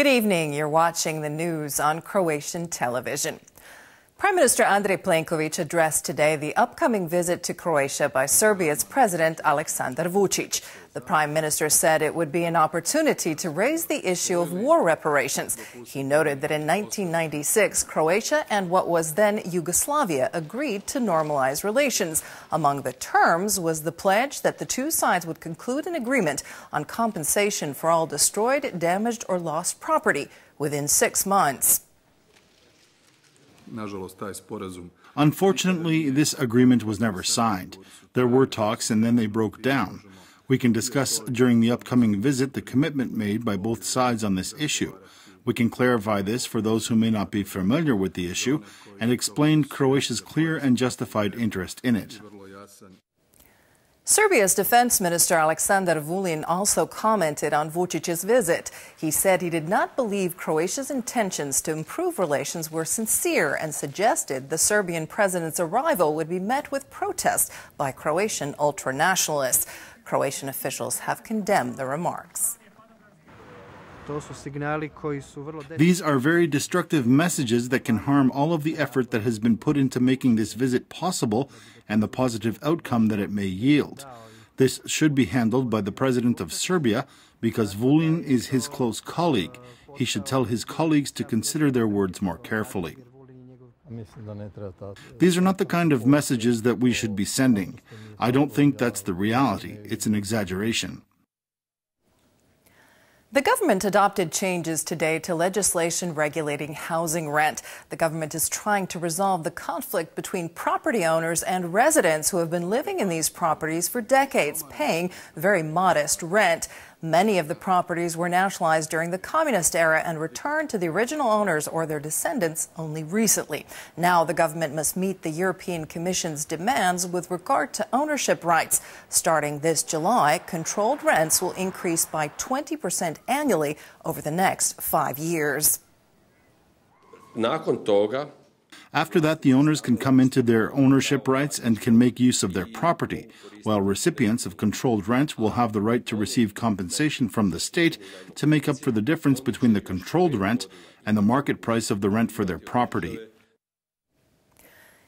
Good evening. You're watching the news on Croatian television. Prime Minister Andrej Plenković addressed today the upcoming visit to Croatia by Serbia's President Aleksandar Vučić. The Prime Minister said it would be an opportunity to raise the issue of war reparations. He noted that in 1996, Croatia and what was then Yugoslavia agreed to normalize relations. Among the terms was the pledge that the two sides would conclude an agreement on compensation for all destroyed, damaged, or lost property within 6 months. Unfortunately, this agreement was never signed. There were talks and then they broke down. We can discuss during the upcoming visit the commitment made by both sides on this issue. We can clarify this for those who may not be familiar with the issue and explain Croatia's clear and justified interest in it. Serbia's Defense Minister Aleksandar Vulin also commented on Vučić's visit. He said he did not believe Croatia's intentions to improve relations were sincere and suggested the Serbian president's arrival would be met with protest by Croatian ultranationalists. Croatian officials have condemned the remarks. These are very destructive messages that can harm all of the effort that has been put into making this visit possible and the positive outcome that it may yield. This should be handled by the President of Serbia because Vulin is his close colleague. He should tell his colleagues to consider their words more carefully. These are not the kind of messages that we should be sending. I don't think that's the reality. It's an exaggeration. The government adopted changes today to legislation regulating housing rent. The government is trying to resolve the conflict between property owners and residents who have been living in these properties for decades, paying very modest rent. Many of the properties were nationalized during the communist era and returned to the original owners or their descendants only recently. Now the government must meet the European Commission's demands with regard to ownership rights. Starting this July, controlled rents will increase by 20% annually over the next 5 years. After that, the owners can come into their ownership rights and can make use of their property, while recipients of controlled rent will have the right to receive compensation from the state to make up for the difference between the controlled rent and the market price of the rent for their property.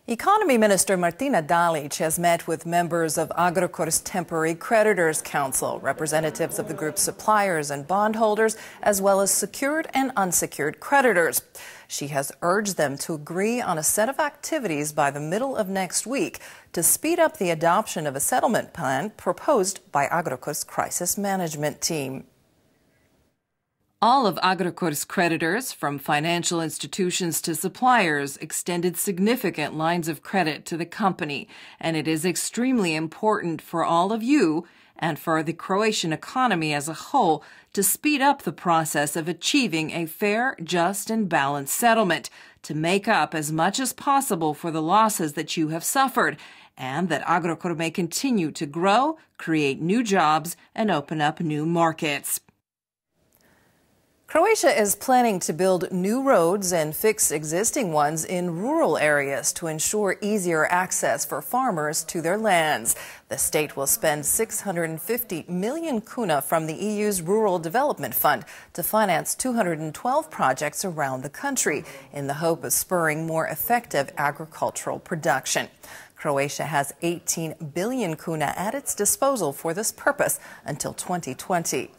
Economy Minister Martina Dalić has met with members of Agrokor's Temporary Creditors Council, representatives of the group's suppliers and bondholders, as well as secured and unsecured creditors. She has urged them to agree on a set of activities by the middle of next week to speed up the adoption of a settlement plan proposed by Agrokor's crisis management team. All of Agrokor's creditors, from financial institutions to suppliers, extended significant lines of credit to the company, and it is extremely important for all of you and for the Croatian economy as a whole to speed up the process of achieving a fair, just, and balanced settlement to make up as much as possible for the losses that you have suffered, and that Agrokor may continue to grow, create new jobs, and open up new markets. Croatia is planning to build new roads and fix existing ones in rural areas to ensure easier access for farmers to their lands. The state will spend 650 million kuna from the EU's Rural Development Fund to finance 212 projects around the country in the hope of spurring more effective agricultural production. Croatia has 18 billion kuna at its disposal for this purpose until 2020.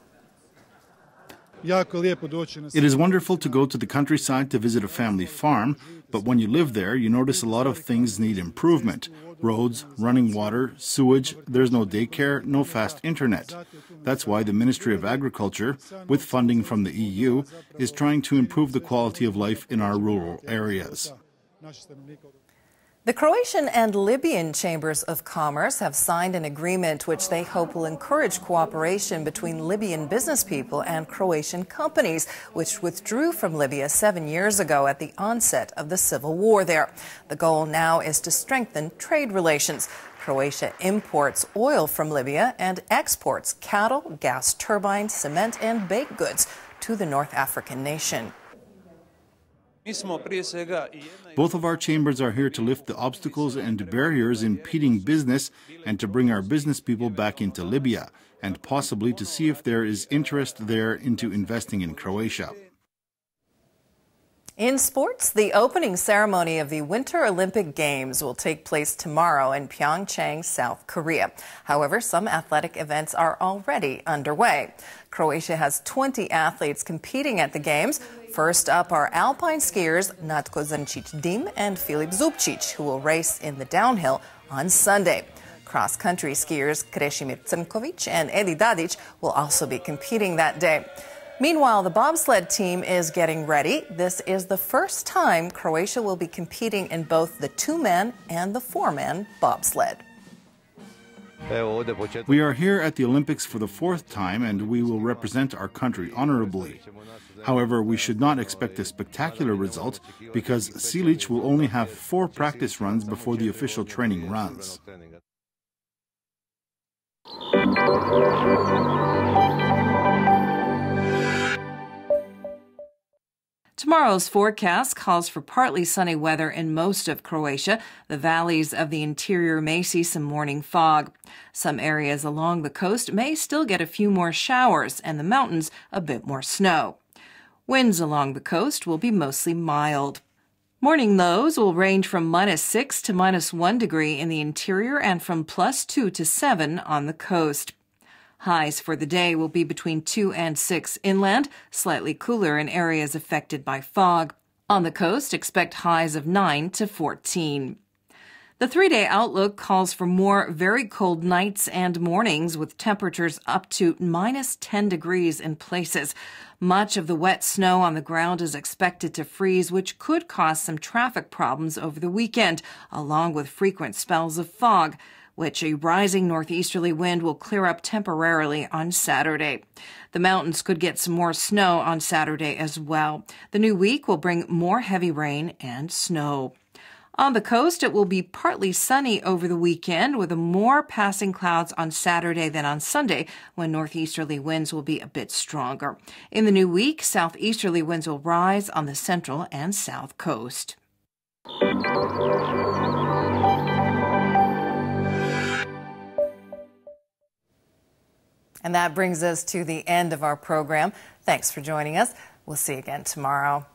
It is wonderful to go to the countryside to visit a family farm, but when you live there, you notice a lot of things need improvement. Roads, running water, sewage, there's no daycare, no fast internet. That's why the Ministry of Agriculture, with funding from the EU, is trying to improve the quality of life in our rural areas. The Croatian and Libyan Chambers of Commerce have signed an agreement which they hope will encourage cooperation between Libyan business people and Croatian companies, which withdrew from Libya 7 years ago at the onset of the civil war there. The goal now is to strengthen trade relations. Croatia imports oil from Libya and exports cattle, gas turbines, cement, and baked goods to the North African nation. Both of our chambers are here to lift the obstacles and barriers impeding business and to bring our business people back into Libya and possibly to see if there is interest there into investing in Croatia. In sports, the opening ceremony of the Winter Olympic Games will take place tomorrow in Pyeongchang, South Korea. However, some athletic events are already underway. Croatia has 20 athletes competing at the Games. First up are alpine skiers Natko Zancic-Dim and Filip Zubcic, who will race in the downhill on Sunday. Cross-country skiers Krešimir Crnković and Edi Dadić will also be competing that day. Meanwhile, the bobsled team is getting ready. This is the first time Croatia will be competing in both the two-man and the four-man bobsled. We are here at the Olympics for the fourth time, and we will represent our country honorably. However, we should not expect a spectacular result because Silic will only have 4 practice runs before the official training runs. Tomorrow's forecast calls for partly sunny weather in most of Croatia. The valleys of the interior may see some morning fog. Some areas along the coast may still get a few more showers, and the mountains a bit more snow. Winds along the coast will be mostly mild. Morning lows will range from -6 to -1 degree in the interior and from +2 to 7 on the coast. Highs for the day will be between 2 and 6 inland, slightly cooler in areas affected by fog. On the coast, expect highs of 9 to 14. The 3-day outlook calls for more very cold nights and mornings with temperatures up to -10 degrees in places. Much of the wet snow on the ground is expected to freeze, which could cause some traffic problems over the weekend, along with frequent spells of fog, which a rising northeasterly wind will clear up temporarily on Saturday. The mountains could get some more snow on Saturday as well. The new week will bring more heavy rain and snow. On the coast, it will be partly sunny over the weekend with more passing clouds on Saturday than on Sunday, when northeasterly winds will be a bit stronger. In the new week, southeasterly winds will rise on the central and south coast. And that brings us to the end of our program. Thanks for joining us. We'll see you again tomorrow.